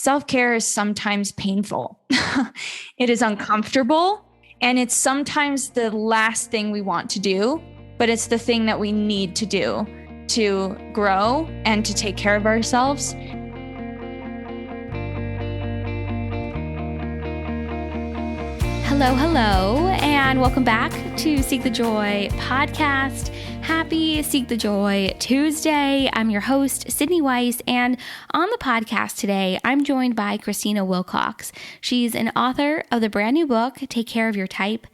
self-care is sometimes painful. It is uncomfortable, and it's sometimes the last thing we want to do, but it's the thing that we need to do to grow and to take care of ourselves. Hello, and welcome back to Seek the Joy podcast. Happy Seek the Joy Tuesday. I'm your host, Sydney Weiss, and on the podcast today, I'm joined by Christina Wilcox. She's an author of the brand new book, Take Care of Your Type,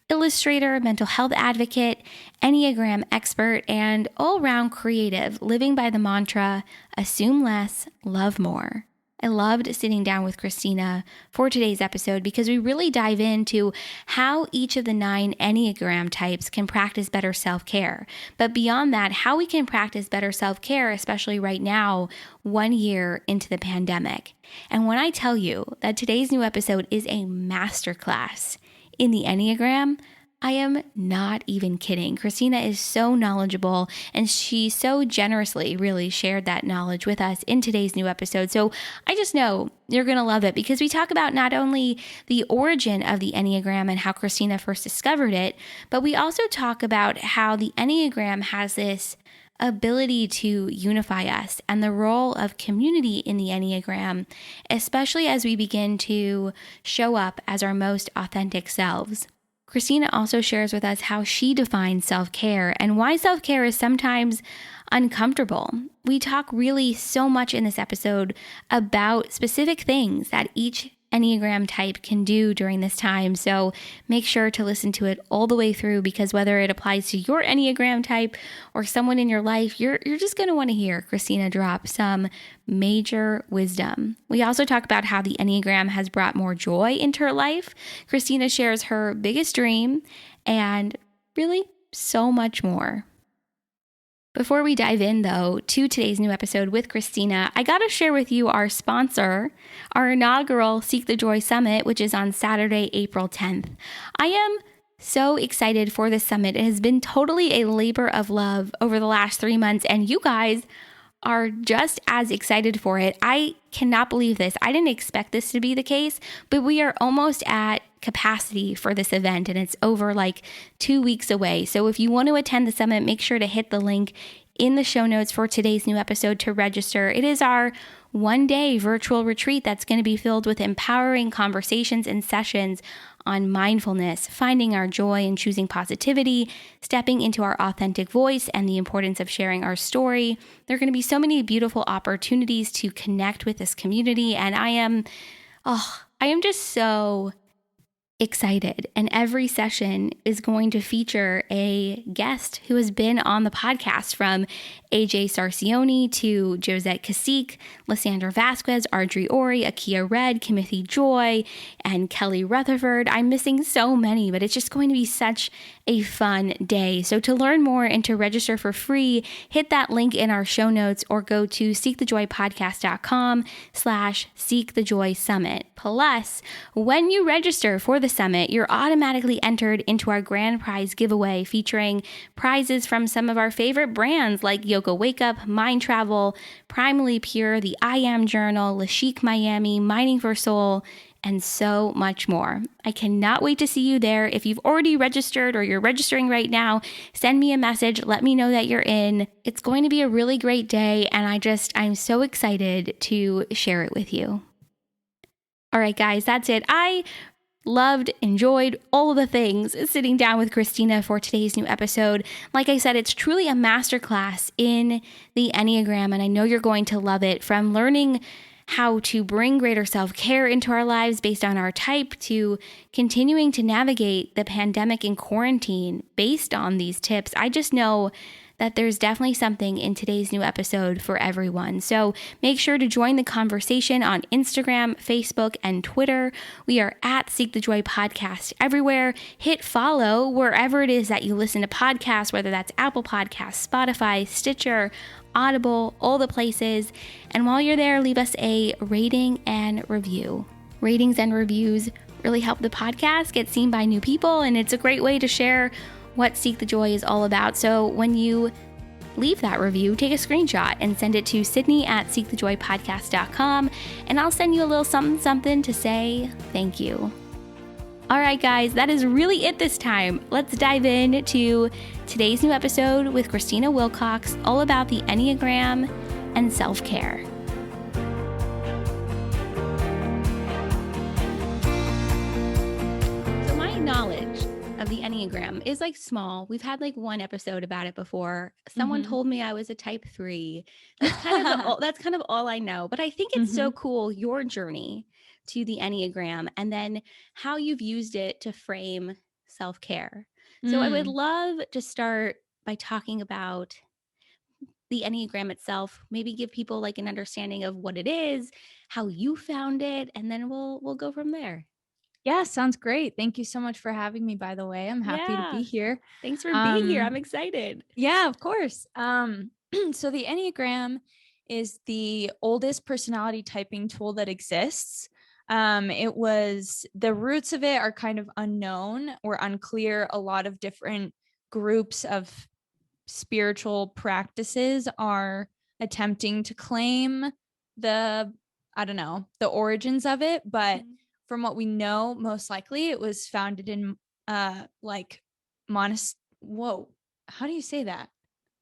illustrator, mental health advocate, Enneagram expert, and all-around creative, living by the mantra, assume less, love more. I loved sitting down with Christina for today's episode because we really dive into how each of the 9 Enneagram types can practice better self-care. But beyond that, how we can practice better self-care, especially right now, 1 year into the pandemic. And when I tell you that today's new episode is a masterclass in the Enneagram, I am not even kidding. Christina is so knowledgeable, and she so generously really shared that knowledge with us in today's new episode. So I just know you're going to love it because we talk about not only the origin of the Enneagram and how Christina first discovered it, but we also talk about how the Enneagram has this ability to unify us and the role of community in the Enneagram, especially as we begin to show up as our most authentic selves. Christina also shares with us how she defines self-care and why self-care is sometimes uncomfortable. We talk really so much in this episode about specific things that each Enneagram type can do during this time. So make sure to listen to it all the way through because whether it applies to your Enneagram type or someone in your life, you're just going to want to hear Christina drop some major wisdom. We also talk about how the Enneagram has brought more joy into her life. Christina shares her biggest dream and really so much more. Before we dive in, though, to today's new episode with Christina, I got to share with you our sponsor, our inaugural Seek the Joy Summit, which is on Saturday, April 10th. I am so excited for this summit. It has been totally a labor of love over the last 3 months, and you guys are just as excited for it. I cannot believe this. I didn't expect this to be the case, but we are almost at capacity for this event and it's over like 2 weeks away. So if you want to attend the summit, make sure to hit the link in the show notes for today's new episode to register. It is our 1-day virtual retreat that's going to be filled with empowering conversations and sessions on mindfulness, finding our joy and choosing positivity, stepping into our authentic voice, and the importance of sharing our story. There are going to be so many beautiful opportunities to connect with this community, and I am just so excited. And every session is going to feature a guest who has been on the podcast, from AJ Sarcioni to Josette Cacique, Lysandra Vasquez, Audrey Ori, Akia Red, Kimothy Joy, and Kelly Rutherford. I'm missing so many, but it's just going to be such a fun day. So to learn more and to register for free, hit that link in our show notes or go to seekthejoypodcast.com/seekthejoysummit. Plus, when you register for the summit, you're automatically entered into our grand prize giveaway featuring prizes from some of our favorite brands like Yoga Wake Up, Mind Travel, Primally Pure, the I Am Journal, Le Chic Miami, Mining for Soul, and so much more. I cannot wait to see you there. If you've already registered or you're registering right now, send me a message. Let me know that you're in. It's going to be a really great day, and I'm so excited to share it with you. All right, guys, that's it. I loved, enjoyed all of the things sitting down with Christina for today's new episode. Like I said, it's truly a masterclass in the Enneagram, and I know you're going to love it. From learning how to bring greater self-care into our lives based on our type to continuing to navigate the pandemic and quarantine based on these tips, I just know that there's definitely something in today's new episode for everyone. So make sure to join the conversation on Instagram, Facebook, and Twitter. We are at Seek the Joy Podcast everywhere. Hit follow wherever it is that you listen to podcasts, whether that's Apple Podcasts, Spotify, Stitcher, Audible, all the places. And while you're there, leave us a rating and review. Ratings and reviews really help the podcast get seen by new people, and it's a great way to share what Seek the Joy is all about. So when you leave that review, take a screenshot and send it to Sydney@seekthejoypodcast.com, and I'll send you a little something to say thank you. All right, guys, that is really it this time. Let's dive into today's new episode with Christina Wilcox, all about the Enneagram and self-care. So my knowledge of the Enneagram is like small. We've had like one episode about it before. Someone told me I was a type 3. That's kind of all I know. But I think it's so cool, your journey to the Enneagram and then how you've used it to frame self-care. So I would love to start by talking about the Enneagram itself, maybe give people like an understanding of what it is, how you found it, and then we'll go from there. Yeah, sounds great. Thank you so much for having me, by the way. I'm happy to be here. Thanks for being here. I'm excited. Yeah, of course. So the Enneagram is the oldest personality typing tool that exists. The roots of it are kind of unknown or unclear. A lot of different groups of spiritual practices are attempting to claim the origins of it. But from what we know, most likely it was founded in how do you say that?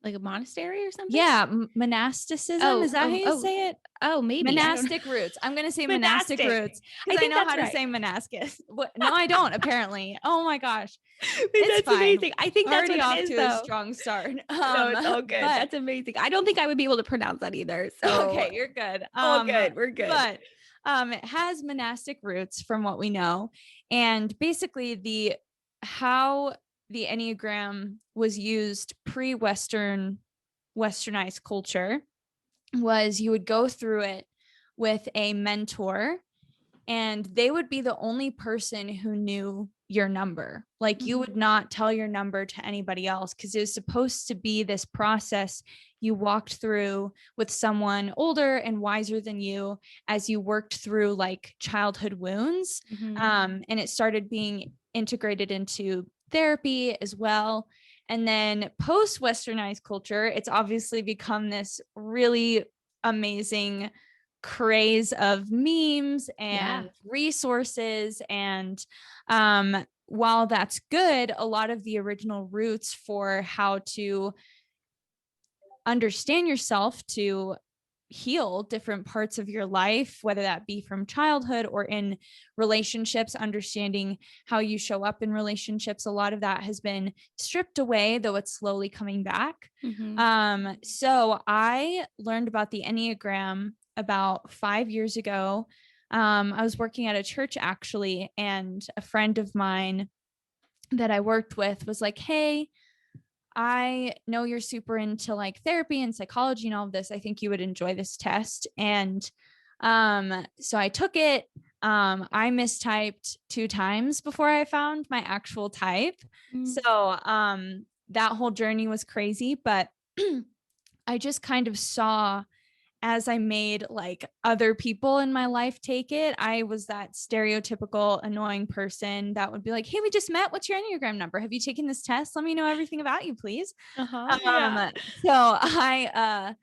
Like a monastery or something? Yeah, monasticism. Is that how you say it? Oh, maybe. Monastic roots. I'm going to say monastic roots because I know how to say monascus. No, I don't, apparently. Oh my gosh. That's fine. Amazing. I think that's already what off to a strong start. No, it's all good. That's amazing. I don't think I would be able to pronounce that either. So okay, you're good. All good. We're good. But it has monastic roots from what we know. And basically how the Enneagram was used westernized culture was you would go through it with a mentor and they would be the only person who knew your number. Like you would not tell your number to anybody else because it was supposed to be this process you walked through with someone older and wiser than you as you worked through like childhood wounds. And it started being integrated into therapy as well. And then post westernized culture, it's obviously become this really amazing craze of memes and resources. And while that's good, a lot of the original roots for how to understand yourself to heal different parts of your life, whether that be from childhood or in relationships, understanding how you show up in relationships. A lot of that has been stripped away, though it's slowly coming back. So I learned about the Enneagram about 5 years ago. I was working at a church actually, and a friend of mine that I worked with was like, hey, I know you're super into like therapy and psychology and all of this. I think you would enjoy this test. And so I took it. I mistyped 2 times before I found my actual type. So that whole journey was crazy, but I just kind of saw as I made like other people in my life take it, I was that stereotypical annoying person that would be like, hey, we just met. What's your Enneagram number? Have you taken this test? Let me know everything about you, please. So I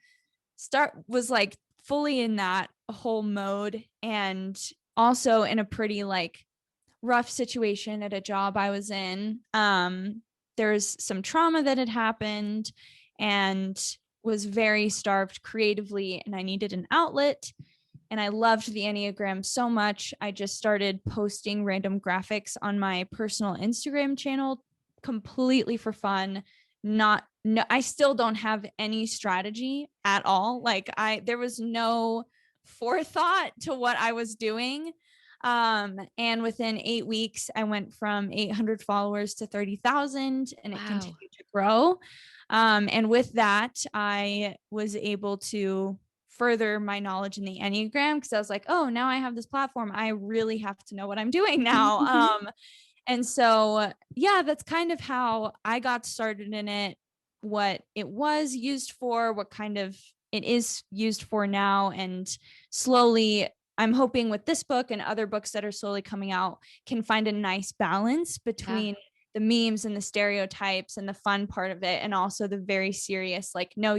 was like fully in that whole mode, and also in a pretty like rough situation at a job I was in. There's some trauma that had happened and was very starved creatively, and I needed an outlet. And I loved the Enneagram so much. I just started posting random graphics on my personal Instagram channel completely for fun. I still don't have any strategy at all. Like there was no forethought to what I was doing. And within 8 weeks, I went from 800 followers to 30,000, and it continued to grow. And with that, I was able to further my knowledge in the Enneagram because I was like, oh, now I have this platform. I really have to know what I'm doing now. And so, yeah, that's kind of how I got started in it, what it was used for, what kind of it is used for now. And slowly, I'm hoping with this book and other books that are slowly coming out can find a nice balance between memes and the stereotypes and the fun part of it, and also the very serious, like, no,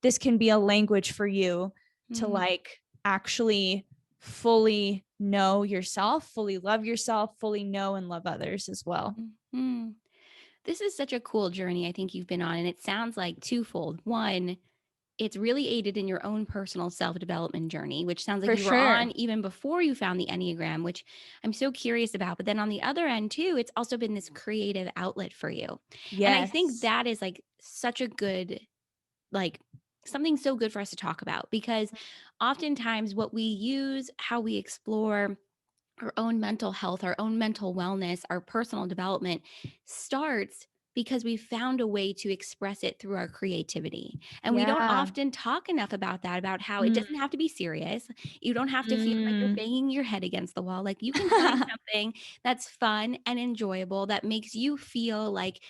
this can be a language for you to like actually fully know yourself, fully love yourself, fully know and love others as well. Mm-hmm. This is such a cool journey I think you've been on. And it sounds like twofold. One, it's really aided in your own personal self-development journey, which sounds like For you were sure. on even before you found the Enneagram, which I'm so curious about. But then on the other end too, it's also been this creative outlet for you. Yes. And I think that is like such a good, like something so good for us to talk about, because oftentimes what we use, how we explore our own mental health, our own mental wellness, our personal development starts because we found a way to express it through our creativity. And we don't often talk enough about that, about how it doesn't have to be serious. You don't have to feel like you're banging your head against the wall. Like you can find something that's fun and enjoyable that makes you feel like,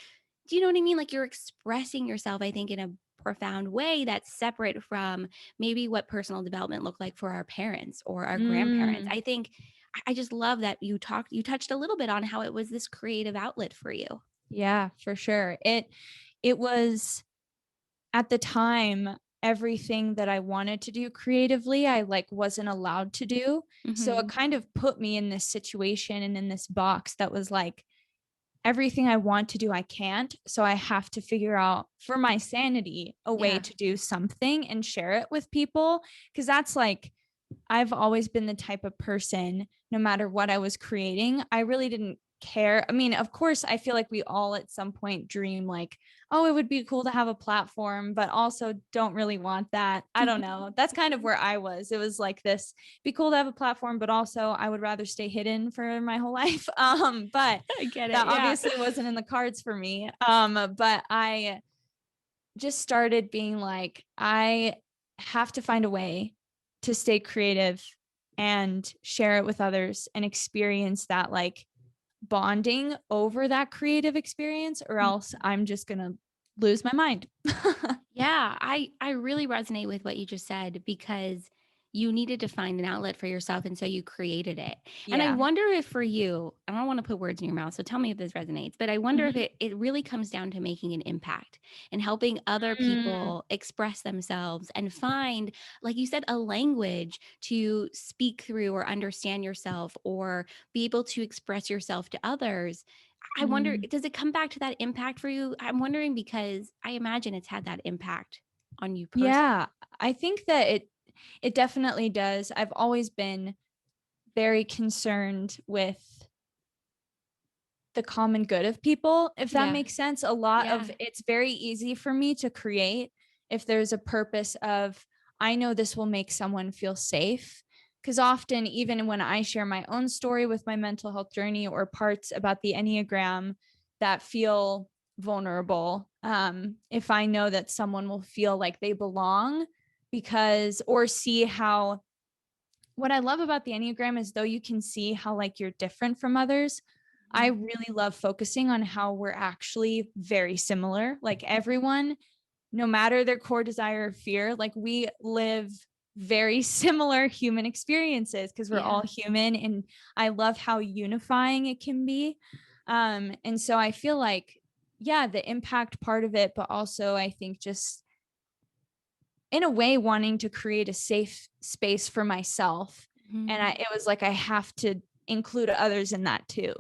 do you know what I mean? Like you're expressing yourself, I think, in a profound way that's separate from maybe what personal development looked like for our parents or our grandparents. I think I just love that you touched a little bit on how it was this creative outlet for you. Yeah, for sure. It was at the time everything that I wanted to do creatively, I like wasn't allowed to do. So it kind of put me in this situation and in this box that was like, everything I want to do, I can't. So I have to figure out for my sanity a way to do something and share it with people. Cause that's like, I've always been the type of person, no matter what I was creating, I really didn't care. I mean, of course, I feel like we all at some point dream like, oh, it would be cool to have a platform, but also don't really want that. I don't know. That's kind of where I was. It was like this, be cool to have a platform, but also I would rather stay hidden for my whole life. But I get it. that obviously wasn't in the cards for me. But I just started being like, I have to find a way to stay creative and share it with others and experience that like bonding over that creative experience, or else I'm just going to lose my mind. Yeah, I really resonate with what you just said, because you needed to find an outlet for yourself, and so you created it. And I wonder if for you, I don't want to put words in your mouth, so tell me if this resonates, but I wonder if it really comes down to making an impact and helping other people express themselves and find, like you said, a language to speak through or understand yourself or be able to express yourself to others. I wonder, does it come back to that impact for you? I'm wondering because I imagine it's had that impact on you personally. Yeah, I think that it definitely does. I've always been very concerned with the common good of people, if that makes sense. A lot of it's very easy for me to create if there's a purpose of, I know this will make someone feel safe. Because often, even when I share my own story with my mental health journey or parts about the Enneagram that feel vulnerable, if I know that someone will feel like they belong, because, or see how, what I love about the Enneagram is though you can see how like you're different from others, I really love focusing on how we're actually very similar. Like everyone, no matter their core desire or fear, like we live very similar human experiences because we're all human. And I love how unifying it can be. And so I feel like, yeah, the impact part of it, but also I think just in a way wanting to create a safe space for myself. And it was like, I have to include others in that too.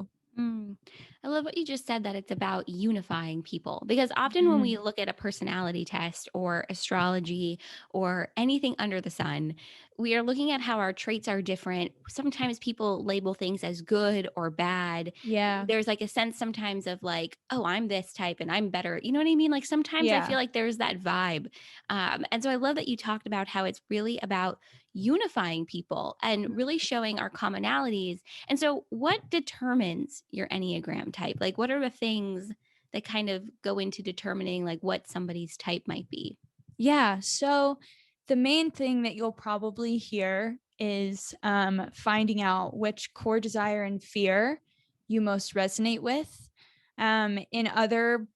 I love what you just said, that it's about unifying people, because often when we look at a personality test or astrology or anything under the sun, we are looking at how our traits are different. Sometimes people label things as good or bad. Yeah. There's like a sense sometimes of like, oh, I'm this type and I'm better. You know what I mean? Like sometimes I feel like there's that vibe. And so I love that you talked about how it's really about unifying people and really showing our commonalities. And so what determines your Enneagram type? Like what are the things that kind of go into determining like what somebody's type might be? Yeah. So the main thing that you'll probably hear is finding out which core desire and fear you most resonate with. In other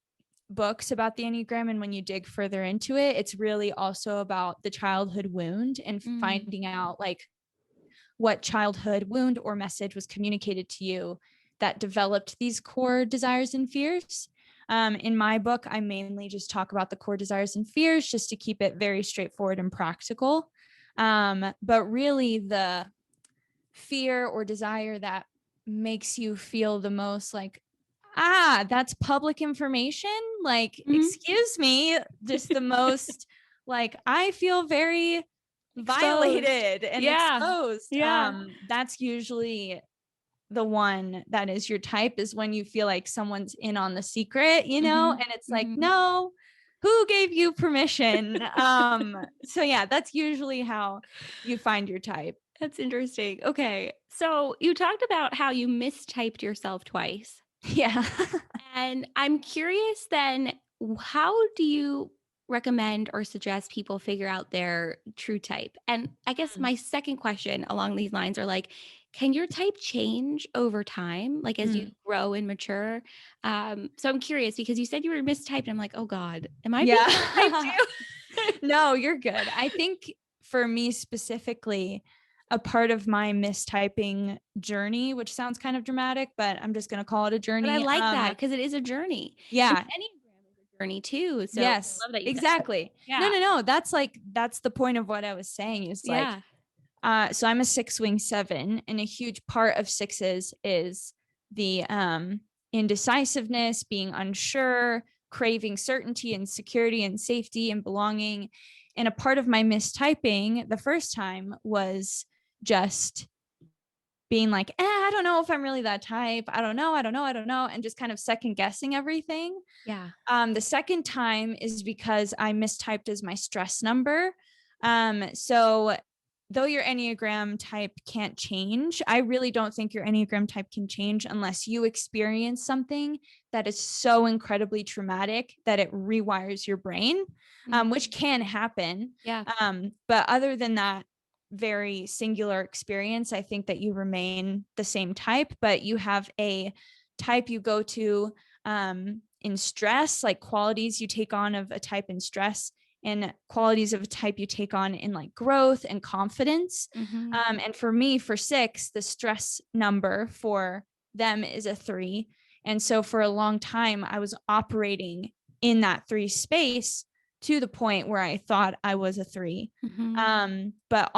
books about the Enneagram, and when you dig further into it, it's really also about the childhood wound and finding out like what childhood wound or message was communicated to you that developed these core desires and fears. In my book, I mainly just talk about the core desires and fears just to keep it very straightforward and practical. But really the fear or desire that makes you feel the most like, that's public information. Like, excuse me, just the most like, I feel very violated and exposed. That's usually the one that is your type, is when you feel like someone's in on the secret, and it's like, no, who gave you permission? So yeah, that's usually how you find your type. That's interesting. Okay. So you talked about how you mistyped yourself twice. Yeah. And I'm curious then, how do you recommend or suggest people figure out their true type? And I guess my second question along these lines are like, can your type change over time, like as you grow and mature? So I'm curious because you said you were mistyped. I'm like, oh God, am I being mistyped too? No, you're good. I think for me specifically, a part of my mistyping journey, which sounds kind of dramatic, but I'm just going to call it a journey. But I like that because it is a journey. Yeah. And Enneagram is a journey too. So yes, I love that you exactly. said that. Yeah. No. That's the point of what I was saying is like, so I'm a 6-wing-7, and a huge part of 6s is the indecisiveness, being unsure, craving certainty and security and safety and belonging. And a part of my mistyping the first time was just being like, I don't know if I'm really that type. I don't know. And just kind of second guessing everything. Yeah. The second time is because I mistyped as my stress number. So though your Enneagram type can't change, I really don't think your Enneagram type can change unless you experience something that is so incredibly traumatic that it rewires your brain, which can happen. Yeah. But other than that very singular experience, I think that you remain the same type, but you have a type you go to in stress, like qualities you take on of a type in stress, and qualities of a type you take on in like growth and confidence. And for me, for 6, the stress number for them is a 3. And so for a long time, I was operating in that 3 space to the point where I thought I was a 3. But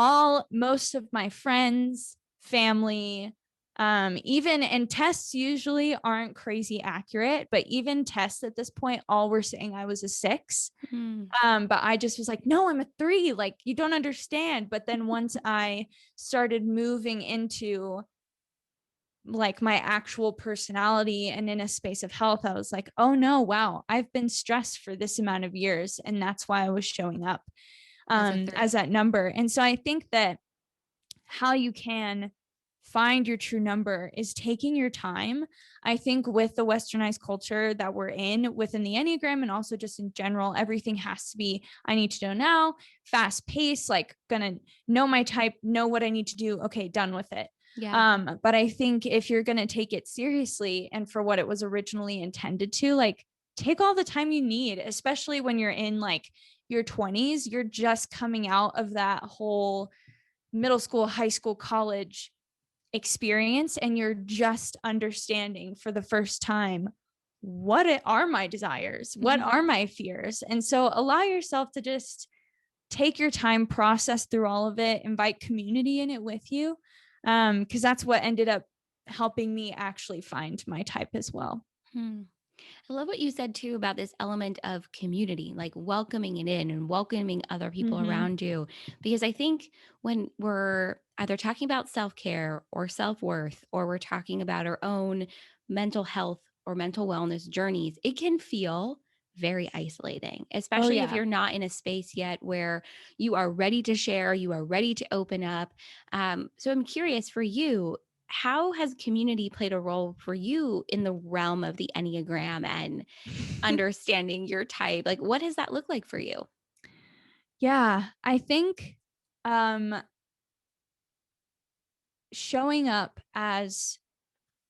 most of my friends, family, even, and tests usually aren't crazy accurate, but even tests at this point, all were saying I was a 6. But I just was like, no, I'm a 3. Like, you don't understand. But then once I started moving into like my actual personality and in a space of health, I was like, oh no, wow, I've been stressed for this amount of years. And that's why I was showing up as that number. And so I think that how you can find your true number is taking your time. I think with the westernized culture that we're in within the Enneagram, and also just in general, everything has to be, I need to know now, fast pace, like gonna know my type, know what I need to do. Okay, done with it. Yeah. But I think if you're going to take it seriously and for what it was originally intended to, like, take all the time you need, especially when you're in like your 20s, you're just coming out of that whole middle school, high school, college experience, and you're just understanding for the first time, what are my desires? What are my fears? And so allow yourself to just take your time, process through all of it, invite community in it with you. Because that's what ended up helping me actually find my type as well. I love what you said too about this element of community, like welcoming it in and welcoming other people around you. Because I think when we're either talking about self-care or self-worth, or we're talking about our own mental health or mental wellness journeys, it can feel very isolating, especially if you're not in a space yet where you are ready to share, you are ready to open up. So I'm curious for you, how has community played a role for you in the realm of the Enneagram and understanding your type? Like, what does that look like for you? Yeah, I think showing up as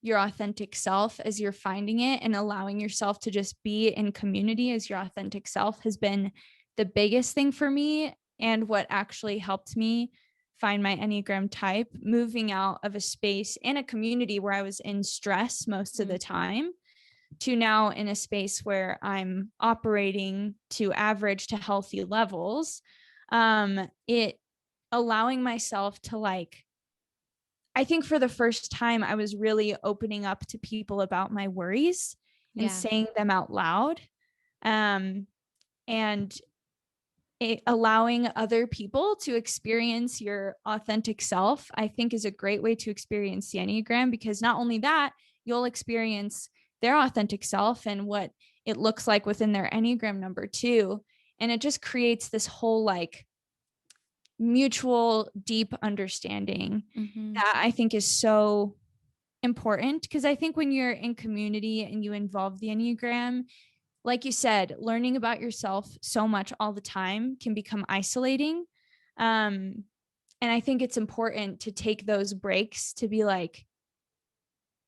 your authentic self as you're finding it, and allowing yourself to just be in community as your authentic self, has been the biggest thing for me, and what actually helped me find my Enneagram type, moving out of a space and a community where I was in stress most of the time to now in a space where I'm operating to average to healthy levels. It allowing myself to like, I think for the first time, I was really opening up to people about my worries and saying them out loud. And allowing other people to experience your authentic self, I think is a great way to experience the Enneagram, because not only that, you'll experience their authentic self and what it looks like within their Enneagram number too. And it just creates this whole like mutual deep understanding that I think is so important, because I think when you're in community and you involve the Enneagram, like you said, learning about yourself so much all the time can become isolating. And I think it's important to take those breaks to be like,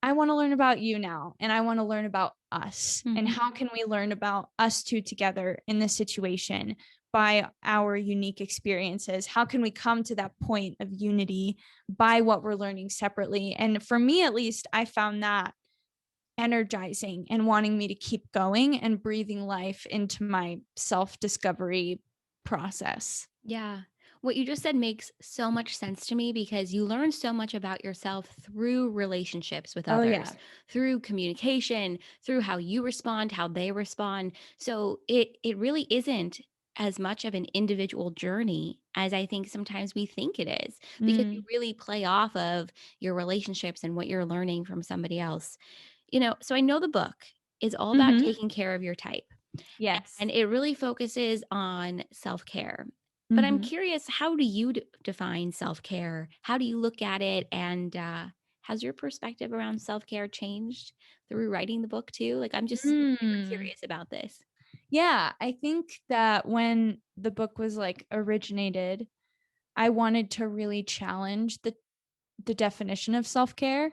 I want to learn about you now, and I want to learn about us. And how can we learn about us two together in this situation by our unique experiences? How can we come to that point of unity by what we're learning separately? And for me, at least, I found that energizing and wanting me to keep going and breathing life into my self-discovery process. Yeah. What you just said makes so much sense to me, because you learn so much about yourself through relationships with others, through communication, through how you respond, how they respond. So it really isn't as much of an individual journey as I think sometimes we think it is, because you really play off of your relationships and what you're learning from somebody else. So I know the book is all about taking care of your type. Yes. And it really focuses on self-care. But I'm curious, how do you define self-care? How do you look at it? And has your perspective around self-care changed through writing the book too? Like, I'm just super curious about this. Yeah, I think that when the book was like originated, I wanted to really challenge the definition of self-care.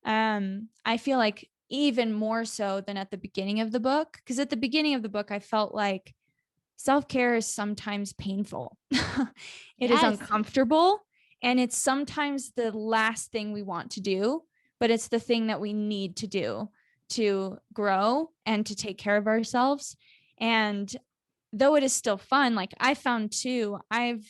I feel like even more so than at the beginning of the book, because at the beginning of the book, I felt like self-care is sometimes painful. It is uncomfortable, and it's sometimes the last thing we want to do, but it's the thing that we need to do to grow and to take care of ourselves. And though it is still fun, like I found too, I've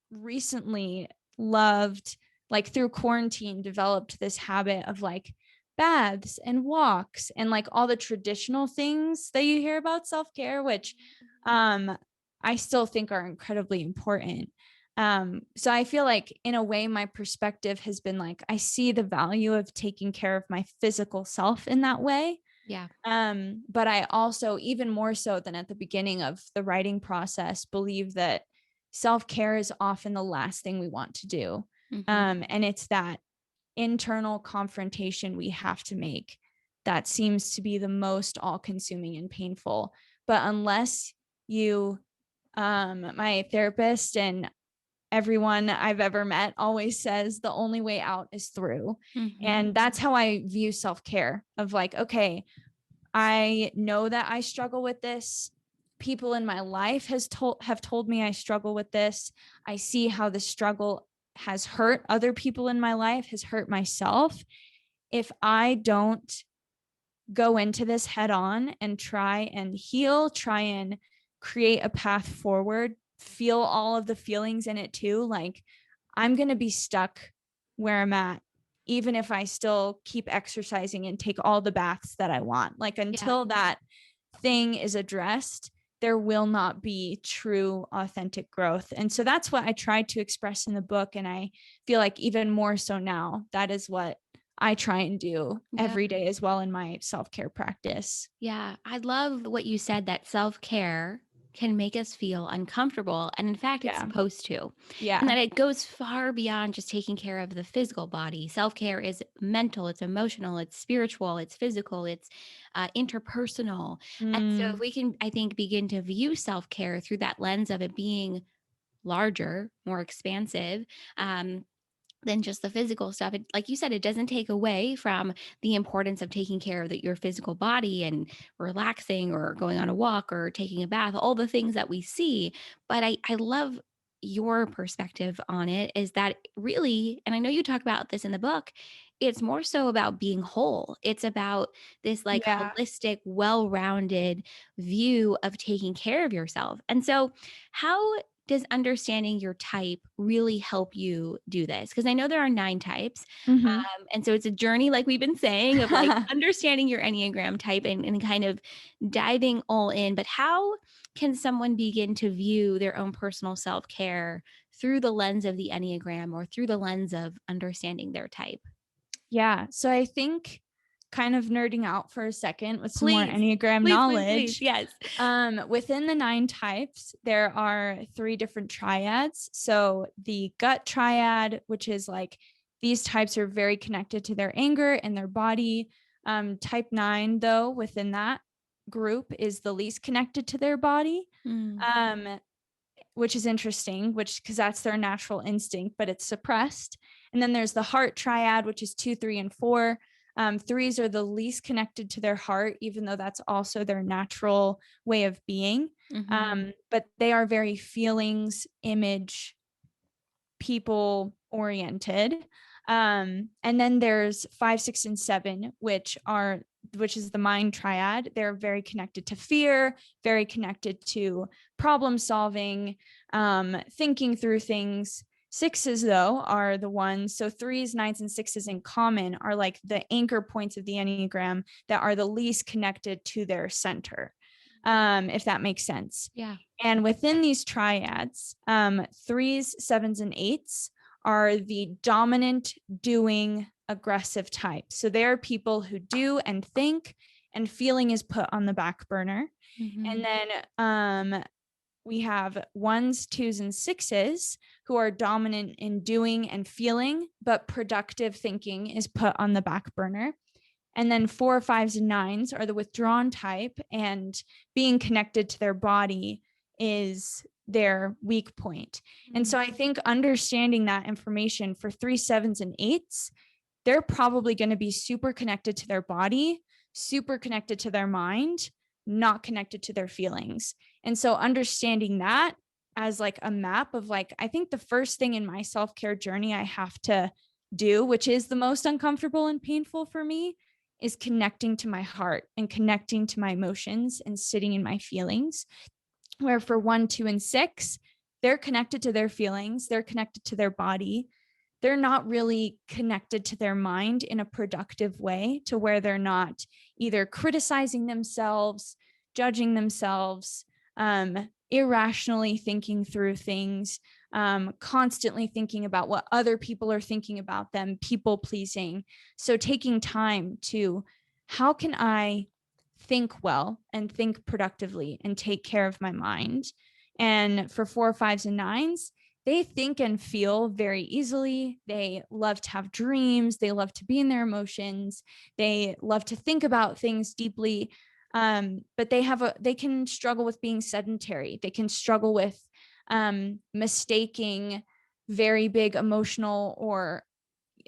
recently loved, like through quarantine, developed this habit of like baths and walks and like all the traditional things that you hear about self-care, which I still think are incredibly important. So I feel like in a way, my perspective has been like, I see the value of taking care of my physical self in that way. Yeah. But I also, even more so than at the beginning of the writing process, believe that self-care is often the last thing we want to do. And it's that internal confrontation we have to make that seems to be the most all-consuming and painful. But unless you, my therapist and everyone I've ever met always says the only way out is through. And that's how I view self-care, of like, okay, I know that I struggle with this. People in my life have told me I struggle with this. I see how the struggle has hurt other people in my life, has hurt myself. If I don't go into this head on and try and heal, try and create a path forward, feel all of the feelings in it too, like I'm going to be stuck where I'm at, even if I still keep exercising and take all the baths that I want. Like until that thing is addressed, there will not be true, authentic growth. And so that's what I tried to express in the book. And I feel like even more so now, that is what I try and do every day as well in my self-care practice. Yeah. I love what you said, that self-care can make us feel uncomfortable. And in fact, it's supposed to. Yeah. And that it goes far beyond just taking care of the physical body. Self-care is mental, it's emotional, it's spiritual, it's physical, it's interpersonal. And so if we can, I think, begin to view self-care through that lens of it being larger, more expansive, than just the physical stuff. It, like you said, it doesn't take away from the importance of taking care of your physical body and relaxing or going on a walk or taking a bath, all the things that we see. But I love your perspective on it is that really, and I know you talk about this in the book, it's more so about being whole. It's about this like Yeah. holistic, well-rounded view of taking care of yourself. And so, how does understanding your type really help you do this? Because I know there are 9 types. Hmm. And so it's a journey, like we've been saying, of like understanding your Enneagram type and kind of diving all in. But how can someone begin to view their own personal self-care through the lens of the Enneagram or through the lens of understanding their type? Yeah. So I think, kind of nerding out for a second with some more Please, Enneagram please, please, please. knowledge. Yes. Within the 9 types, there are 3 different triads. So the gut triad, which is like these types are very connected to their anger and their body. Type 9, though, within that group is the least connected to their body. Mm. Which is interesting, because that's their natural instinct, but it's suppressed. And then there's the heart triad, which is 2, 3, and 4. Threes are the least connected to their heart, even though that's also their natural way of being. Mm-hmm. But they are very feelings, image, people oriented. And then there's 5, 6, and 7, which is the mind triad. They're very connected to fear, very connected to problem solving, thinking through things. 6s, though, are the ones. So 3s, 9s, and 6s in common are like the anchor points of the Enneagram that are the least connected to their center, if that makes sense. Yeah. And within these triads, 3s, 7s, and 8s are the dominant, doing, aggressive type. So they are people who do and think, and feeling is put on the back burner. Mm-hmm. And then we have 1s, 2s, and 6s who are dominant in doing and feeling, but productive thinking is put on the back burner. And then 4, 5s, and 9s are the withdrawn type, and being connected to their body is their weak point. And so I think understanding that information for 3, 7s, and 8s, they're probably going to be super connected to their body, super connected to their mind, not connected to their feelings. And so understanding that as like a map of like, I think the first thing in my self-care journey I have to do, which is the most uncomfortable and painful for me, is connecting to my heart and connecting to my emotions and sitting in my feelings. Where for 1, 2, and 6, they're connected to their feelings, they're connected to their body. They're not really connected to their mind in a productive way, to where they're not either criticizing themselves, judging themselves, irrationally thinking through things, constantly thinking about what other people are thinking about them, people pleasing. So taking time to, how can I think well and think productively and take care of my mind? And for 4, 5s, and 9s, they think and feel very easily. They love to have dreams. They love to be in their emotions. They love to think about things deeply. But they can struggle with being sedentary. They can struggle with mistaking very big emotional or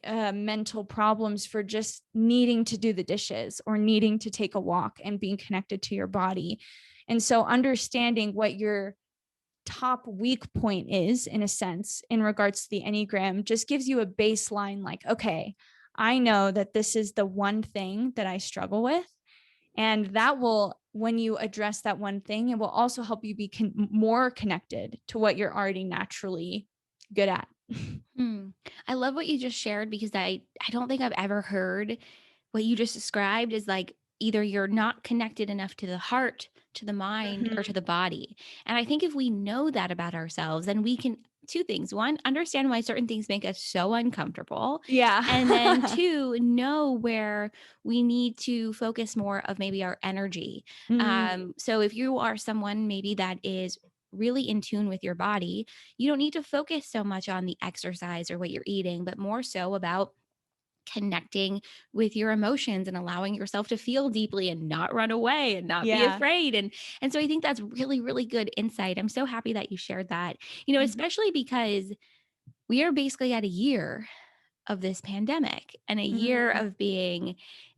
mental problems for just needing to do the dishes or needing to take a walk and being connected to your body. And so understanding what your top weak point is, in a sense, in regards to the Enneagram, just gives you a baseline like, okay, I know that this is the one thing that I struggle with. And that will, when you address that one thing, it will also help you be more connected to what you're already naturally good at. I love what you just shared, because I don't think I've ever heard what you just described is like either you're not connected enough to the heart, to the mind, or to the body. And I think if we know that about ourselves, then we can, 2 things. 1, understand why certain things make us so uncomfortable. Yeah. And then 2, know where we need to focus more of maybe our energy. So if you are someone maybe that is really in tune with your body, you don't need to focus so much on the exercise or what you're eating, but more so about connecting with your emotions and allowing yourself to feel deeply and not run away and not be afraid. And so I think that's really, really good insight. I'm so happy that you shared that, especially because we are basically at a year of this pandemic and a year of being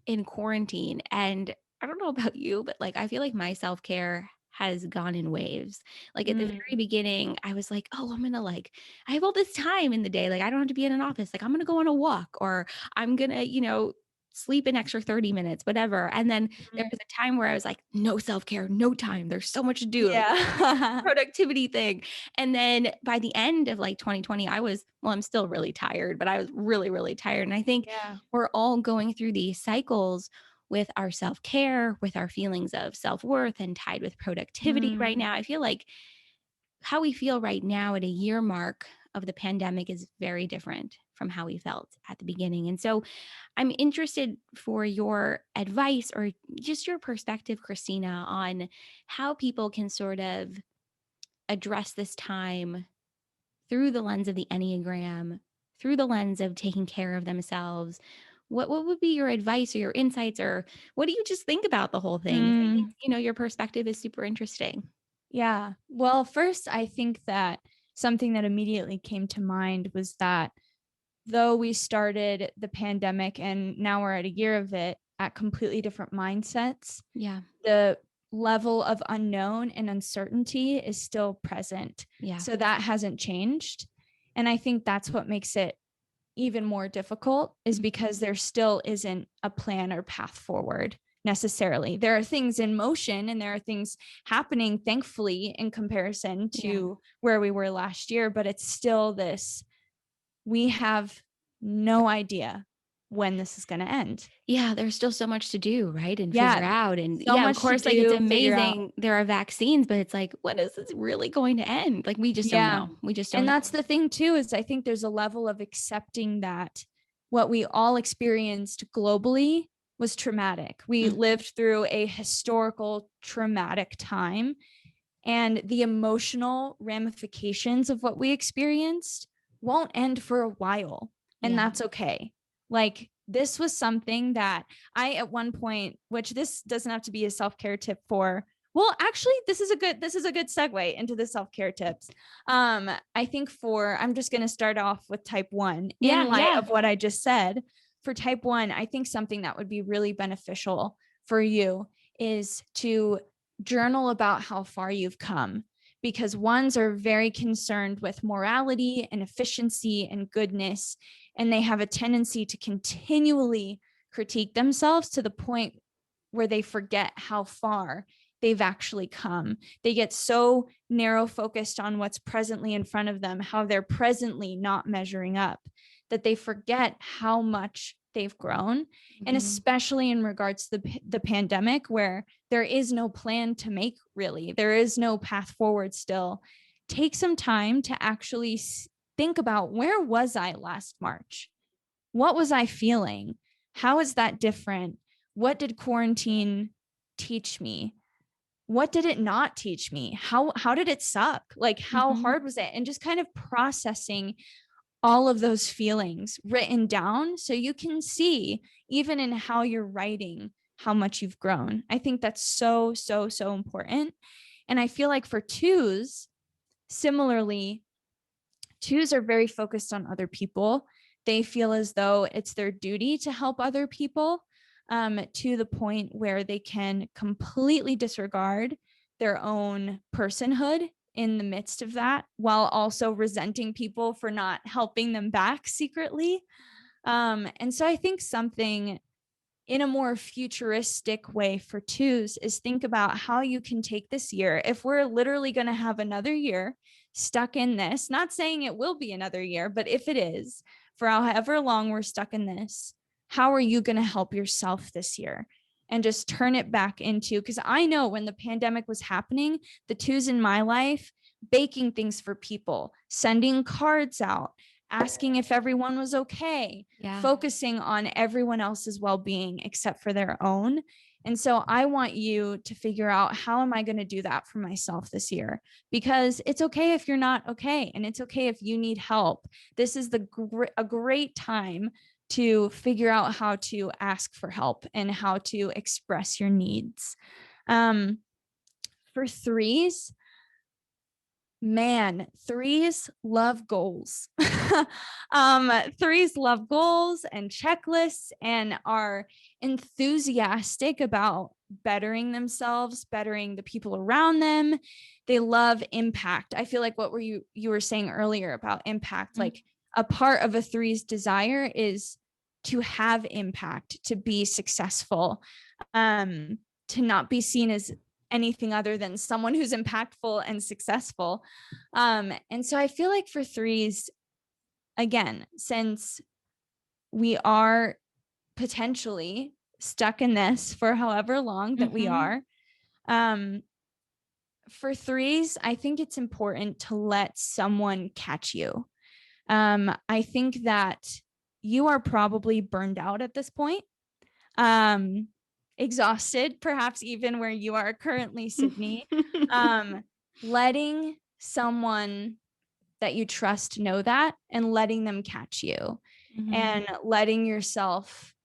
in quarantine. And I don't know about you, but like, I feel like my self-care has gone in waves. Like at the Mm. very beginning, I was like, oh, I'm going to I have all this time in the day. Like I don't have to be in an office. Like I'm going to go on a walk, or I'm going to, sleep an extra 30 minutes, whatever. And then there was a time where I was like, no self-care, no time. There's so much to do. Yeah. Productivity thing. And then by the end of 2020, I'm still really tired, but I was really, really tired. And I think Yeah. we're all going through these cycles with our self-care, with our feelings of self-worth, and tied with productivity right now. I feel like how we feel right now at a year mark of the pandemic is very different from how we felt at the beginning. And so I'm interested for your advice or just your perspective, Christina, on how people can sort of address this time through the lens of the Enneagram, through the lens of taking care of themselves. What would be your advice or your insights, or what do you just think about the whole thing? I think, your perspective is super interesting. Yeah. Well, first, I think that something that immediately came to mind was that though we started the pandemic and now we're at a year of it at completely different mindsets, Yeah. the level of unknown and uncertainty is still present. Yeah. So that hasn't changed. And I think that's what makes it even more difficult, is because there still isn't a plan or path forward necessarily. There are things in motion and there are things happening, thankfully, in comparison to where we were last year, but it's still this, we have no idea when this is going to end. Yeah, there's still so much to do, right? And Yeah, figure out. And so of much to course, it's do, figure out. amazing. There are vaccines, but it's like, when is this really going to end? Like, we just don't know. We just don't And know. that's the thing too, is I think there's a level of accepting that what we all experienced globally was traumatic. We lived through a historical traumatic time, and the emotional ramifications of what we experienced won't end for a while. And that's okay. Like, this was something that I, at one point, which this doesn't have to be a self-care tip for. Well, actually, this is a good segue into the self-care tips. I think I'm just going to start off with type 1 in light of what I just said. For type 1, I think something that would be really beneficial for you is to journal about how far you've come, because ones are very concerned with morality and efficiency and goodness, and they have a tendency to continually critique themselves to the point where they forget how far they've actually come. They get so narrow focused on what's presently in front of them, how they're presently not measuring up, that they forget how much they've grown. And especially in regards to the pandemic, where there is no plan to make, really, there is no path forward still. Take some time to actually think about, where was I last March? What was I feeling? How is that different? What did quarantine teach me? What did it not teach me? How did it suck? Like, how hard was it? And just kind of processing all of those feelings written down, so you can see, even in how you're writing, how much you've grown. I think that's so, so, so important. And I feel like for twos, similarly, twos are very focused on other people. They feel as though it's their duty to help other people, to the point where they can completely disregard their own personhood in the midst of that, while also resenting people for not helping them back secretly. And so I think something in a more futuristic way for twos is think about how you can take this year. If we're literally going to have another year stuck in this, not saying it will be another year, but if it is, for however long we're stuck in this, how are you going to help yourself this year? And just turn it back into, because I know when the pandemic was happening, the twos in my life, baking things for people, sending cards out, asking if everyone was okay, focusing on everyone else's well-being except for their own. And so I want you to figure out, how am I going to do that for myself this year? Because it's okay if you're not okay, and it's okay if you need help. This is a great time to figure out how to ask for help and how to express your needs. For threes, Man, threes love goals. Threes love goals and checklists and are enthusiastic about bettering themselves, bettering the people around them. They love impact. I feel like what you were saying earlier about impact, like a part of a three's desire is to have impact, to be successful, to not be seen as anything other than someone who's impactful and successful. And so I feel like for threes, again, since we are potentially stuck in this for however long that we are, for threes, I think it's important to let someone catch you. I think that you are probably burned out at this point. Exhausted, perhaps even where you are currently, Sydney. Letting someone that you trust know that and letting them catch you and letting yourself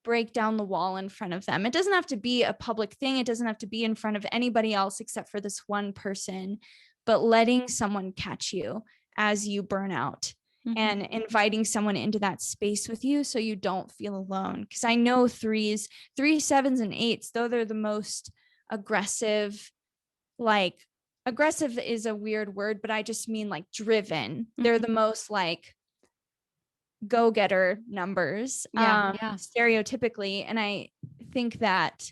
break down the wall in front of them. It doesn't have to be a public thing. It doesn't have to be in front of anybody else except for this one person, but letting someone catch you as you burn out. And inviting someone into that space with you so you don't feel alone. Because I know threes, 7s, and 8s, though they're the most aggressive, like aggressive is a weird word, but I just mean like driven. They're the most like go-getter numbers, stereotypically. And I think that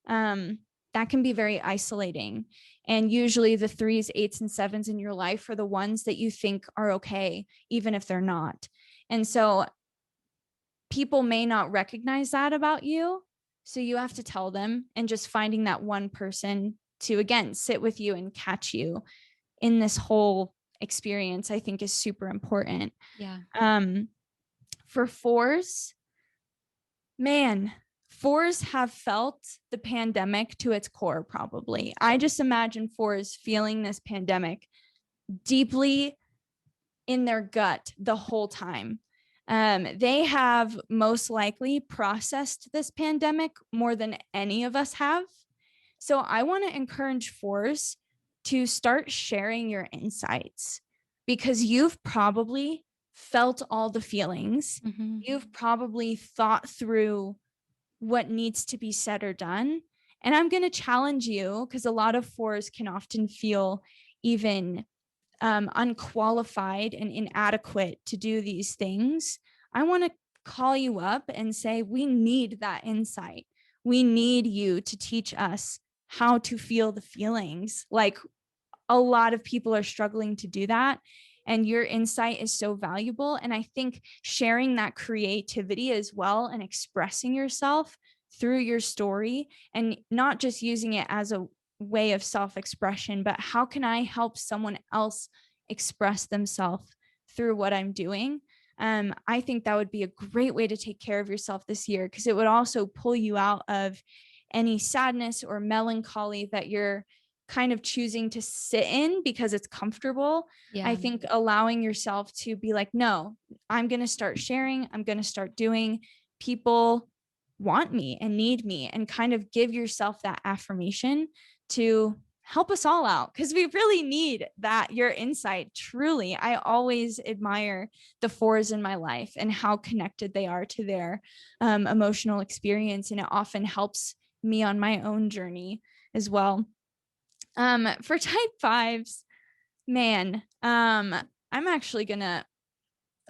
that can be very isolating. And usually the 3s, 8s, and 7s in your life are the ones that you think are okay, even if they're not. And so people may not recognize that about you. So you have to tell them, and just finding that one person to, again, sit with you and catch you in this whole experience, I think is super important. Yeah. For 4s, man, 4s have felt the pandemic to its core, probably. I just imagine 4s feeling this pandemic deeply in their gut the whole time. They have most likely processed this pandemic more than any of us have. So I want to encourage 4s to start sharing your insights, because you've probably felt all the feelings. You've probably thought through what needs to be said or done. And I'm going to challenge you, because a lot of 4s can often feel even unqualified and inadequate to do these things. I want to call you up and say, we need that insight. We need you to teach us how to feel the feelings. Like, a lot of people are struggling to do that. And your insight is so valuable. And I think sharing that creativity as well and expressing yourself through your story, and not just using it as a way of self-expression, but how can I help someone else express themselves through what I'm doing? I think that would be a great way to take care of yourself this year, because it would also pull you out of any sadness or melancholy that you're kind of choosing to sit in because it's comfortable. I think allowing yourself to be like, no, I'm going to start sharing. I'm going to start doing. People want me and need me, and kind of give yourself that affirmation to help us all out, because we really need that, your insight. Truly, I always admire the 4s in my life and how connected they are to their emotional experience, and it often helps me on my own journey as well. For type 5s, man, I'm actually gonna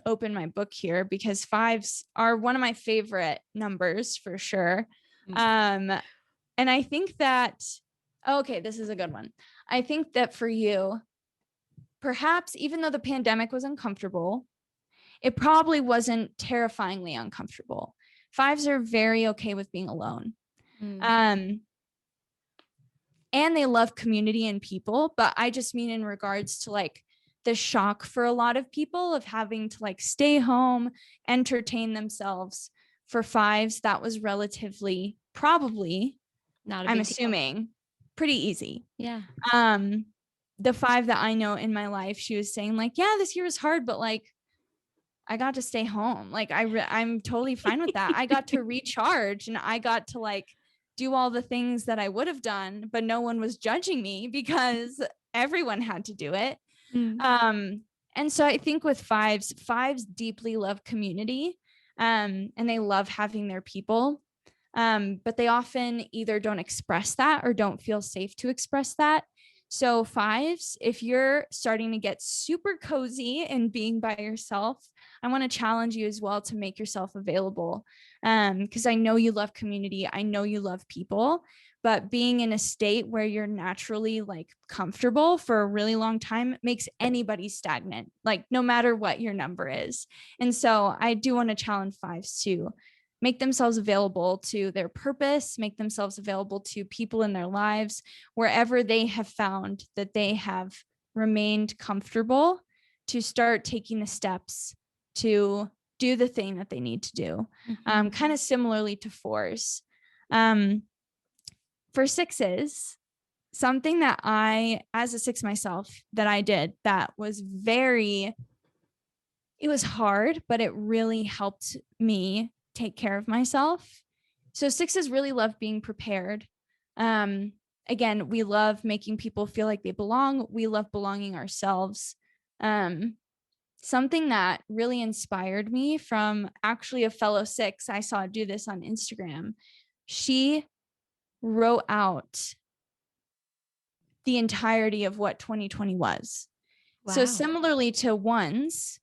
open my book here, because 5s are one of my favorite numbers for sure. And I think that, okay, this is a good one. I think that for you, perhaps even though the pandemic was uncomfortable, it probably wasn't terrifyingly uncomfortable. 5s are very okay with being alone. And they love community and people, but I just mean in regards to like the shock for a lot of people of having to like stay home, entertain themselves. For 5s, that was relatively, probably, not a big I'm assuming deal. Pretty easy. Yeah. The 5 that I know in my life, she was saying like, yeah, this year was hard, but like, I got to stay home. Like I'm totally fine with that. I got to recharge, and I got to like do all the things that I would have done, but no one was judging me because everyone had to do it. Mm. And so I think with fives deeply love community, and they love having their people. But they often either don't express that or don't feel safe to express that. So fives, if you're starting to get super cozy and being by yourself, I want to challenge you as well to make yourself available. Because I know you love community. I know you love people, but being in a state where you're naturally like comfortable for a really long time makes anybody stagnant, like no matter what your number is. And so I do want to challenge fives to make themselves available to their purpose, make themselves available to people in their lives, wherever they have found that they have remained comfortable, to start taking the steps to do the thing that they need to do. Kind of similarly to fours. For sixes, something that I, as a six myself, that I did that was it was hard, but it really helped me take care of myself. So sixes really love being prepared. Again, we love making people feel like they belong. We love belonging ourselves. Something that really inspired me from actually a fellow six, I saw do this on Instagram. She wrote out the entirety of what 2020 was. Wow. So similarly to ones,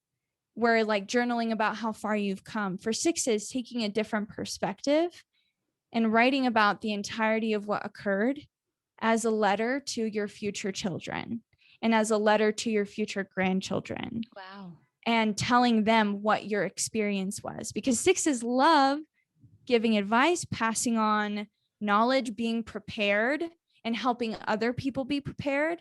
where like journaling about how far you've come, for sixes, taking a different perspective and writing about the entirety of what occurred as a letter to your future children and as a letter to your future grandchildren. Wow. And telling them what your experience was, because sixes love giving advice, passing on knowledge, being prepared, and helping other people be prepared.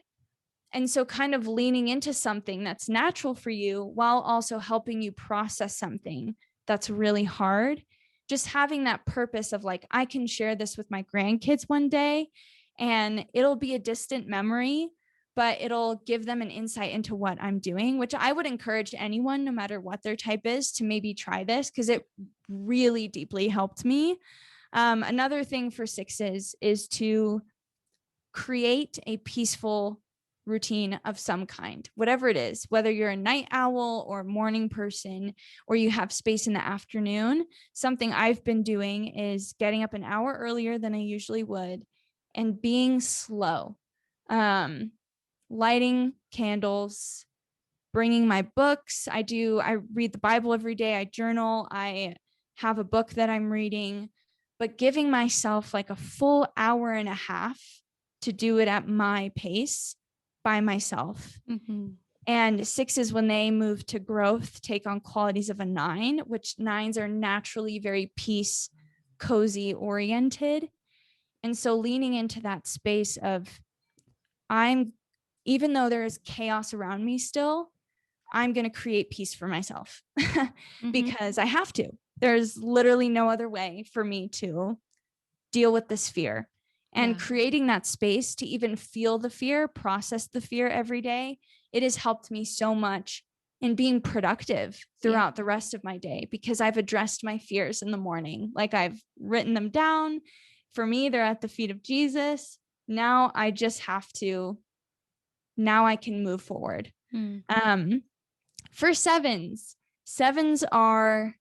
And so kind of leaning into something that's natural for you while also helping you process something that's really hard. Just having that purpose of like, I can share this with my grandkids one day and it'll be a distant memory, but it'll give them an insight into what I'm doing, which I would encourage anyone, no matter what their type is, to maybe try this, because it really deeply helped me. Another thing for sixes is to create a peaceful routine of some kind, whatever it is, whether you're a night owl or morning person, or you have space in the afternoon. Something I've been doing is getting up an hour earlier than I usually would and being slow, lighting candles, bringing my books. I read the Bible every day. I journal. I have a book that I'm reading, but giving myself like a full hour and a half to do it at my pace by myself. And sixes, when they move to growth, take on qualities of a nine, which nines are naturally very peace, cozy oriented. And so leaning into that space of even though there is chaos around me still, I'm going to create peace for myself because I have to. There's literally no other way for me to deal with this fear. And creating that space to even feel the fear, process the fear every day, it has helped me so much in being productive throughout the rest of my day, because I've addressed my fears in the morning. Like I've written them down. For me, they're at the feet of Jesus. Now I just have to, now I can move forward. For sevens are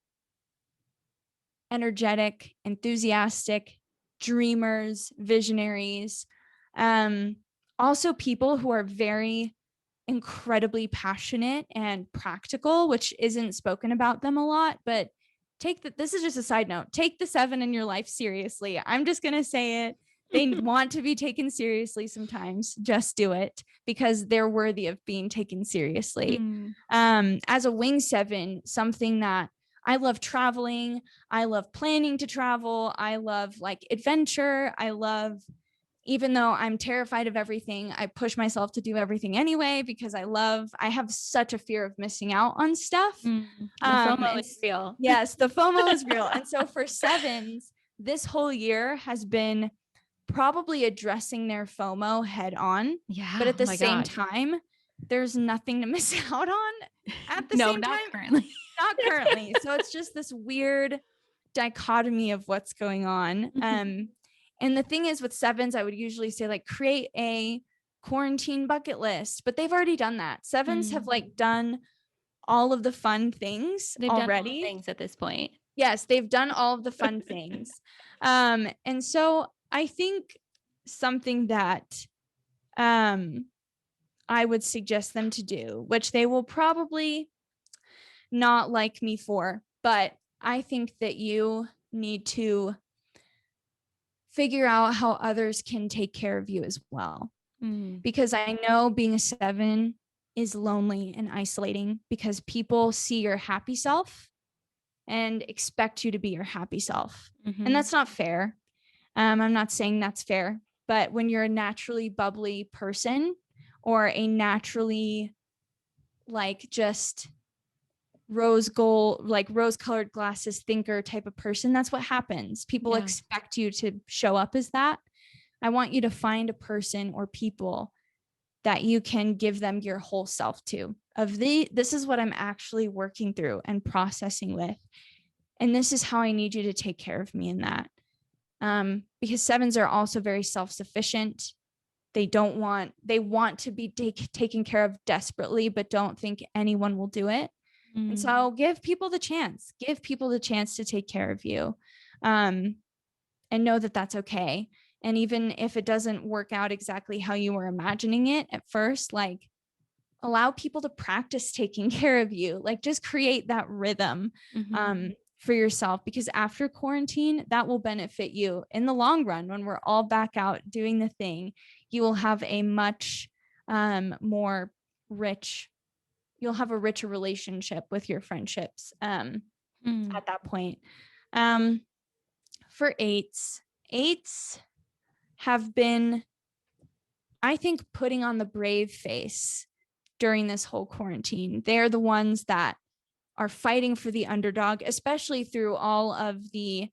energetic, enthusiastic, dreamers, visionaries, also people who are very incredibly passionate and practical, which isn't spoken about them a lot, but this is just a side note, take the seven in your life seriously. I'm just going to say it. They want to be taken seriously sometimes. Just do it, because they're worthy of being taken seriously. As a wing seven, something that I love traveling. I love planning to travel. I love like adventure. Even though I'm terrified of everything, I push myself to do everything anyway, because I have such a fear of missing out on stuff. The FOMO is real. Yes, the FOMO is real. And so for sevens, this whole year has been probably addressing their FOMO head on. Yeah. But at the same time, there's nothing to miss out on at the same time. Currently. Not currently. So it's just this weird dichotomy of what's going on. And the thing is with sevens, I would usually say like create a quarantine bucket list, but they've already done that. Sevens have like done all of the fun things They've already. done all the things at this point. Yes, they've done all of the fun things. And so I think something that I would suggest them to do, which they will probably not like me for, but I think that you need to figure out how others can take care of you as well. Because I know being a 7 is lonely and isolating because people see your happy self and expect you to be your happy self. And that's not fair. I'm not saying that's fair, but when you're a naturally bubbly person or a naturally like just rose colored glasses thinker type of person, that's what happens. People expect you to show up as that. I want you to find a person or people that you can give them your whole self to. This is what I'm actually working through and processing with. And this is how I need you to take care of me in that. Because 7s are also very self-sufficient. They want to be taken care of desperately, but don't think anyone will do it. And so give people the chance to take care of you. And know that that's okay. And even if it doesn't work out exactly how you were imagining it at first, like allow people to practice taking care of you, like just create that rhythm for yourself, because after quarantine, that will benefit you in the long run. When we're all back out doing the thing, you will have a much more rich, you'll have a richer relationship with your friendships at that point. For 8s have been, I think, putting on the brave face during this whole quarantine. They're the ones that are fighting for the underdog, especially through all of the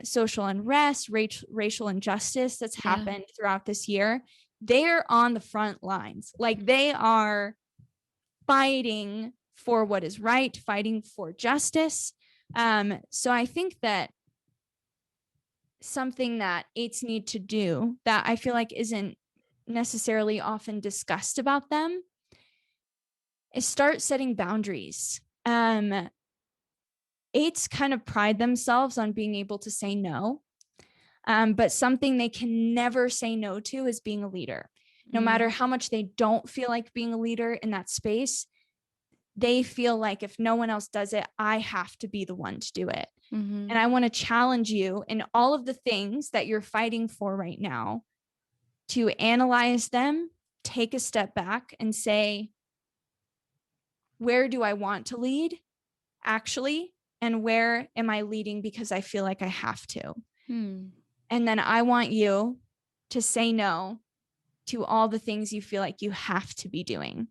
social unrest, racial injustice that's happened throughout this year. They're on the front lines. Like they are fighting for what is right, fighting for justice. So I think that something that 8s need to do that I feel like isn't necessarily often discussed about them is start setting boundaries. 8s kind of pride themselves on being able to say no. But something they can never say no to is being a leader. No matter how much they don't feel like being a leader in that space, they feel like if no one else does it, I have to be the one to do it. And I want to challenge you in all of the things that you're fighting for right now to analyze them, take a step back and say, where do I want to lead actually? And where am I leading because I feel like I have to? And then I want you to say no to all the things you feel like you have to be doing.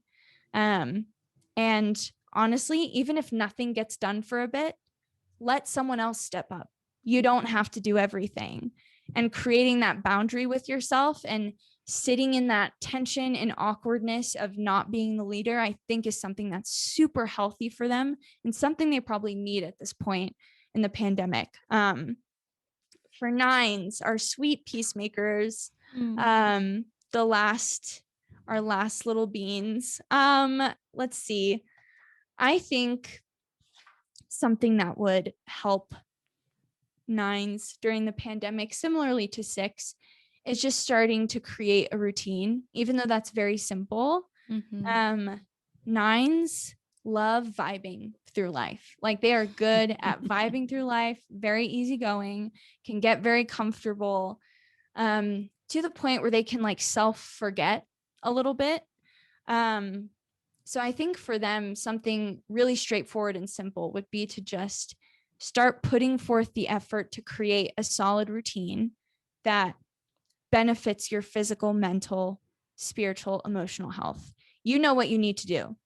And honestly, even if nothing gets done for a bit, let someone else step up. You don't have to do everything. And creating that boundary with yourself and sitting in that tension and awkwardness of not being the leader, I think is something that's super healthy for them and something they probably need at this point in the pandemic. For 9s, our sweet peacemakers, our last little beans. Let's see. I think something that would help 9s during the pandemic, similarly to 6, is just starting to create a routine, even though that's very simple. 9s love vibing through life. Like they are good at vibing through life, very easygoing, can get very comfortable, to the point where they can like self-forget a little bit. So I think for them, something really straightforward and simple would be to just start putting forth the effort to create a solid routine that benefits your physical, mental, spiritual, emotional health. You know what you need to do.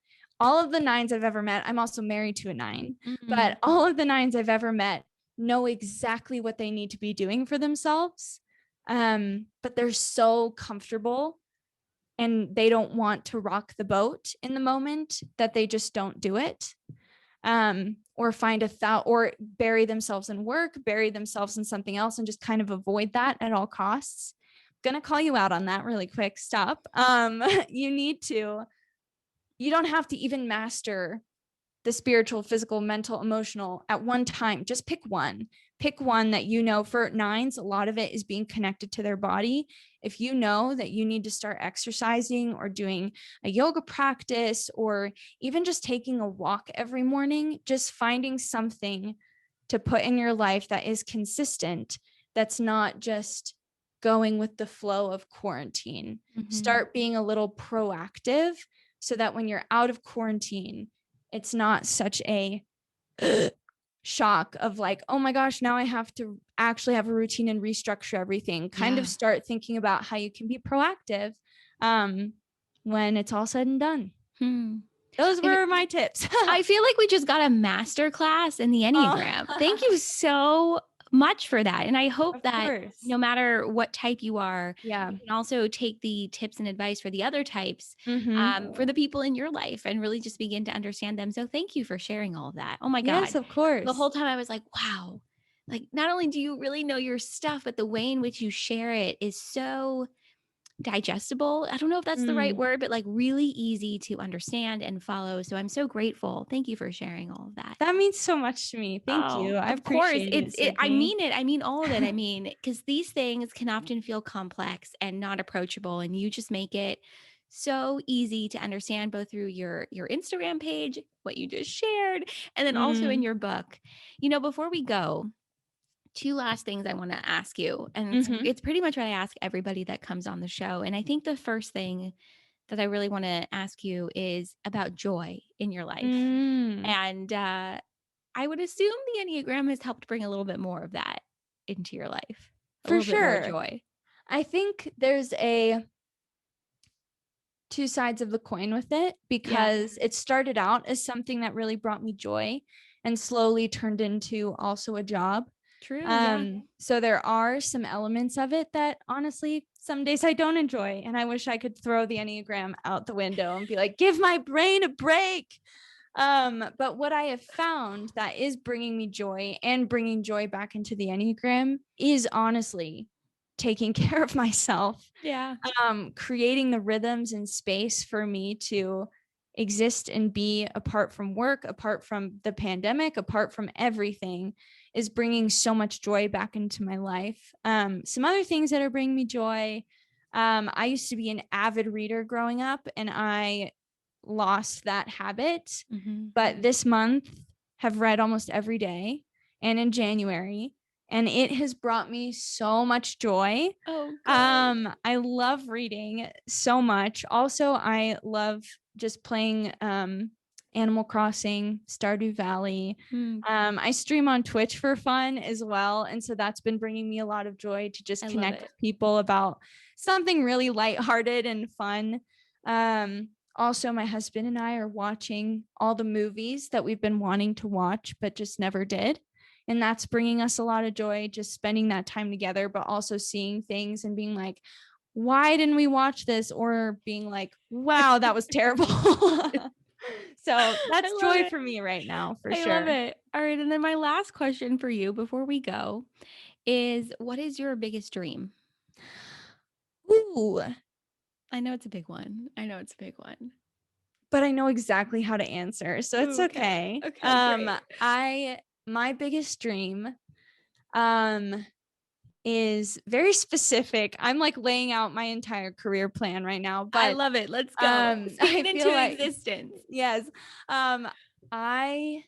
All of the 9s I've ever met, I'm also married to a 9, but all of the 9s I've ever met know exactly what they need to be doing for themselves. But they're so comfortable and they don't want to rock the boat in the moment that they just don't do it. Or find or bury themselves in work, bury themselves in something else and just kind of avoid that at all costs. going to call you out on that really quick. Stop. You don't have to even master the spiritual, physical, mental, emotional at one time. Just pick one. Pick one that for 9s, a lot of it is being connected to their body. If you know that you need to start exercising or doing a yoga practice or even just taking a walk every morning, just finding something to put in your life that is consistent, that's not just going with the flow of quarantine. Start being a little proactive so that when you're out of quarantine, it's not such a shock of like, oh my gosh, now I have to actually have a routine and restructure everything. Kind of start thinking about how you can be proactive when it's all said and done. Those were my tips. I feel like we just got a master class in the Enneagram. Thank you so much for that. And I hope that no matter what type you are, you can also take the tips and advice for the other types for the people in your life and really just begin to understand them. So thank you for sharing all of that. Oh my God. Yes, of course. The whole time I was like, wow, like not only do you really know your stuff, but the way in which you share it is so digestible. I don't know if that's the right word, but like really easy to understand and follow. So I'm so grateful. Thank you for sharing all of that. That means so much to me. Thank you. I appreciate it. I mean it. I mean all of it. I mean, because these things can often feel complex and not approachable, and you just make it so easy to understand both through your Instagram page, what you just shared, and then also in your book. Before we go, 2 last things I want to ask you. And it's pretty much what I ask everybody that comes on the show. And I think the first thing that I really want to ask you is about joy in your life. And I would assume the Enneagram has helped bring a little bit more of that into your life. For sure. Bit more joy. I think there's two sides of the coin with it, because it started out as something that really brought me joy and slowly turned into also a job. True. So there are some elements of it that honestly, some days I don't enjoy, and I wish I could throw the Enneagram out the window and be like, give my brain a break. But what I have found that is bringing me joy and bringing joy back into the Enneagram is honestly taking care of myself. Creating the rhythms and space for me to exist and be apart from work, apart from the pandemic, apart from everything, is bringing so much joy back into my life. Some other things that are bringing me joy. I used to be an avid reader growing up, and I lost that habit, but this month have read almost every day, and in January, and it has brought me so much joy. I love reading so much. Also, I love just playing Animal Crossing, Stardew Valley. I stream on Twitch for fun as well. And so that's been bringing me a lot of joy to just connect with people about something really lighthearted and fun. Also, my husband and I are watching all the movies that we've been wanting to watch, but just never did. And that's bringing us a lot of joy, just spending that time together, but also seeing things and being like, why didn't we watch this? Or being like, wow, that was terrible. So that's joy for me right now, for sure. I love it. All right. And then my last question for you before we go is, what is your biggest dream? Ooh. I know it's a big one. But I know exactly how to answer, so it's okay. My biggest dream is very specific. I'm like laying out my entire career plan right now, but I love it. Let's go. Speak it into existence. Yes. I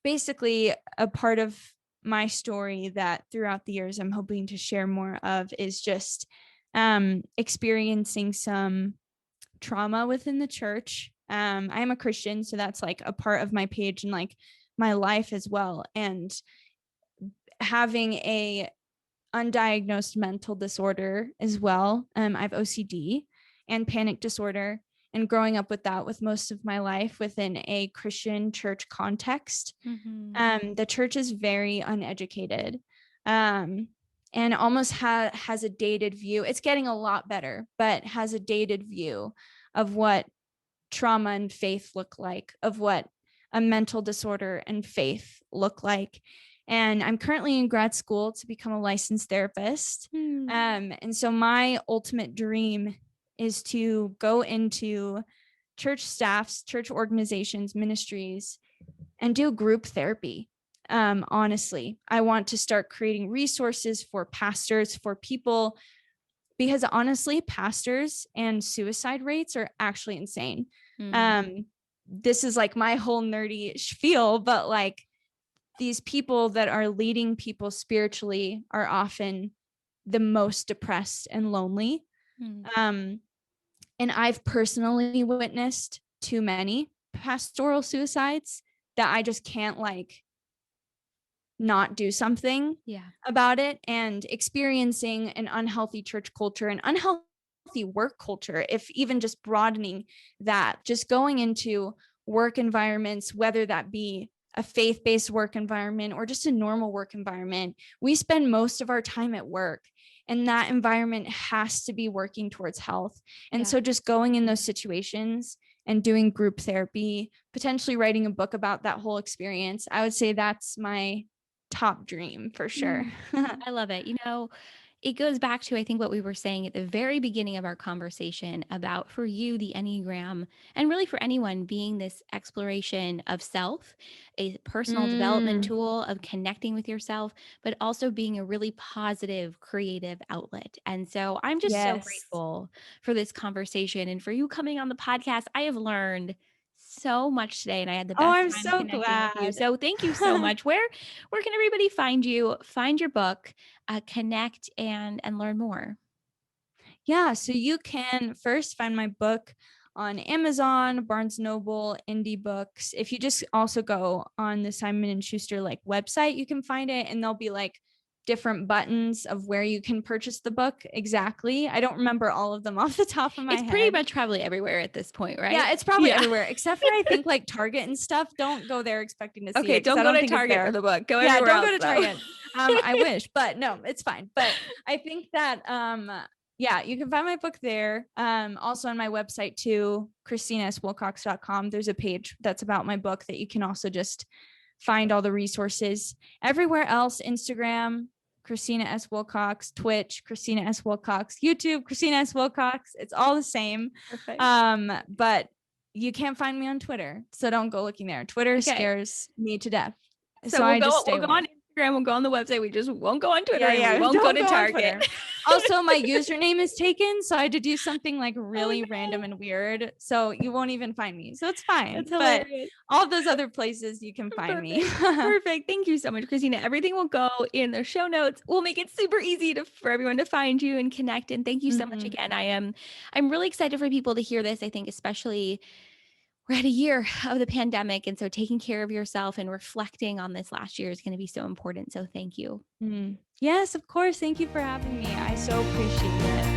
basically, a part of my story that throughout the years I'm hoping to share more of is just experiencing some trauma within the church. I am a Christian, so that's like a part of my page and like my life as well. And having a undiagnosed mental disorder as well. I have OCD and panic disorder, and growing up with that with most of my life within a Christian church context. The church is very uneducated and almost has a dated view. It's getting a lot better, but has a dated view of what trauma and faith look like, of what a mental disorder and faith look like. And I'm currently in grad school to become a licensed therapist. And so my ultimate dream is to go into church staffs, church organizations, ministries, and do group therapy. Honestly, I want to start creating resources for pastors, for people, because honestly, pastors and suicide rates are actually insane. This is like my whole nerdy spiel, but like these people that are leading people spiritually are often the most depressed and lonely. And I've personally witnessed too many pastoral suicides that I just can't like not do something about it. And experiencing an unhealthy church culture and unhealthy work culture, if even just broadening that, just going into work environments, whether that be a faith-based work environment or just a normal work environment, we spend most of our time at work, and that environment has to be working towards health. And so just going in those situations and doing group therapy, potentially writing a book about that whole experience, I would say that's my top dream for sure. I love it. It goes back to, I think, what we were saying at the very beginning of our conversation about, for you, the Enneagram, and really for anyone, being this exploration of self, a personal development tool of connecting with yourself, but also being a really positive, creative outlet. And so I'm just so grateful for this conversation and for you coming on the podcast. I have learned so much today, and I had the best I'm time so connecting glad. with you. So thank you so much. Where can everybody find you, find your book, connect and learn more? Yeah, so you can first find my book on Amazon, Barnes Noble, Indie Books. If you just also go on the Simon & Schuster like website, you can find it, and there'll be like different buttons of where you can purchase the book exactly. I don't remember all of them off the top of my head. It's pretty much probably everywhere at this point, right? Yeah, it's probably everywhere, except for I think like Target and stuff. Don't go there expecting to see it. Okay, don't go to Target for the book. Go everywhere else. Don't go to Target. I wish, but no, it's fine. But I think that you can find my book there. Also on my website too, ChristinaSWilcox.com. There's a page that's about my book that you can also just find all the resources. Everywhere else, Instagram, Christina S. Wilcox, Twitch, Christina S. Wilcox, YouTube, Christina S. Wilcox. It's all the same. Perfect. But you can't find me on Twitter, so don't go looking there. Twitter scares me to death. So we'll go on Instagram, we'll go on the website. We just won't go on Twitter. Yeah, and we won't go to Target. Also, my username is taken, so I had to do something like really random and weird. So you won't even find me. So it's fine. That's hilarious. But all those other places you can find me. Perfect. Thank you so much, Christina. Everything will go in the show notes. We'll make it super easy for everyone to find you and connect. And thank you so much again. I'm really excited for people to hear this. I think especially we're at a year of the pandemic. And so taking care of yourself and reflecting on this last year is going to be so important. So thank you. Yes, of course. Thank you for having me. I so appreciate it.